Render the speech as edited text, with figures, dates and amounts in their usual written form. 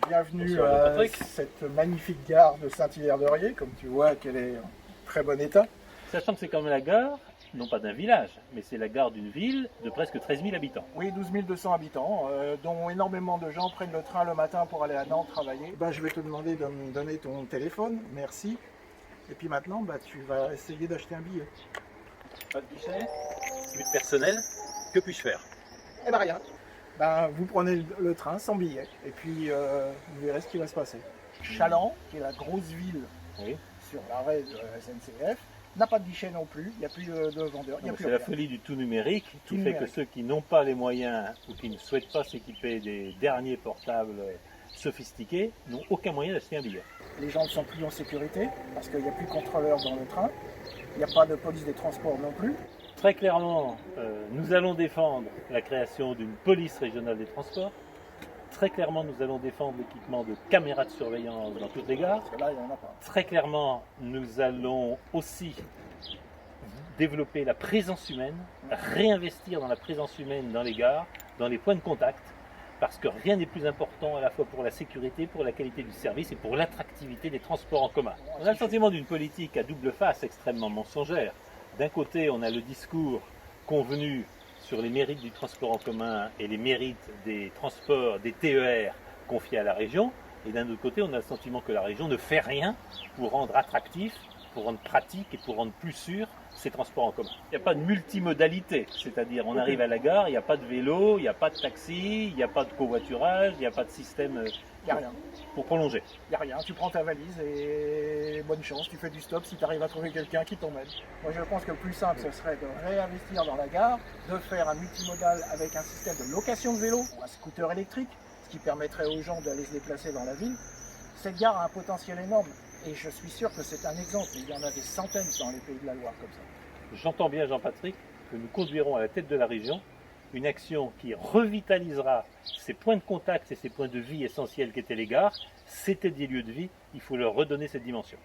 Bienvenue Bonsoir, à Patrick. cette magnifique gare de Saint-Hilaire-de-Riez. Comme tu vois qu'elle est en très bon état. Sachant que c'est quand même la gare, non pas d'un village, mais c'est la gare d'une ville de presque 13 000 habitants. Oui, 12 200 habitants, dont énormément de gens prennent le train le matin pour aller à Nantes travailler. Je vais te demander de me donner ton téléphone, merci. Et puis maintenant, tu vas essayer d'acheter un billet. Pas de guichet, but personnel, que puis-je faire? Eh ben rien. Vous prenez le train sans billet, et puis vous verrez ce qui va se passer. Chaland, qui est la grosse ville Oui. sur l'arrêt de la SNCF, n'a pas de guichet non plus, il n'y a plus de vendeurs, il n'y a plus C'est la rien. folie du tout numérique Tout qui fait que numérique. ceux qui n'ont pas les moyens ou qui ne souhaitent pas s'équiper des derniers portables sophistiqués n'ont aucun moyen d'acheter un billet. Les gens ne sont plus en sécurité parce qu'il n'y a plus de contrôleurs dans le train. Il n'y a pas de police des transports non plus. Très clairement, nous allons défendre la création d'une police régionale des transports. Très clairement, nous allons défendre l'équipement de caméras de surveillance dans toutes les gares. Parce que là, il n'y en a pas. Très clairement, nous allons aussi développer la présence humaine, réinvestir dans la présence humaine dans les gares, dans les points de contact, parce que rien n'est plus important à la fois pour la sécurité, pour la qualité du service et pour l'attractivité des transports en commun. On a le sentiment d'une politique à double face extrêmement mensongère. D'un côté, on a le discours convenu sur les mérites du transport en commun et les mérites des transports, des TER confiés à la région, et d'un autre côté, on a le sentiment que la région ne fait rien pour rendre attractif, pour rendre pratique et pour rendre plus sûr ces transports en commun. Il n'y a pas de multimodalité, c'est-à-dire on arrive à la gare, il n'y a pas de vélo, il n'y a pas de taxi, il n'y a pas de covoiturage, il n'y a pas de système Il n'y a rien. pour prolonger. Il n'y a rien. Tu prends ta valise et bonne chance, tu fais du stop si tu arrives à trouver quelqu'un qui t'emmène. Moi, je pense que le plus simple, ce serait de réinvestir dans la gare, de faire un multimodal avec un système de location de vélo ou un scooter électrique, ce qui permettrait aux gens d'aller se déplacer dans la ville. Cette gare a un potentiel énorme. Et je suis sûr que c'est un exemple, il y en a des centaines dans les pays de la Loire comme ça. J'entends bien, Jean-Patrick, que nous conduirons à la tête de la région une action qui revitalisera ces points de contact et ces points de vie essentiels qu'étaient les gares. C'était des lieux de vie, il faut leur redonner cette dimension.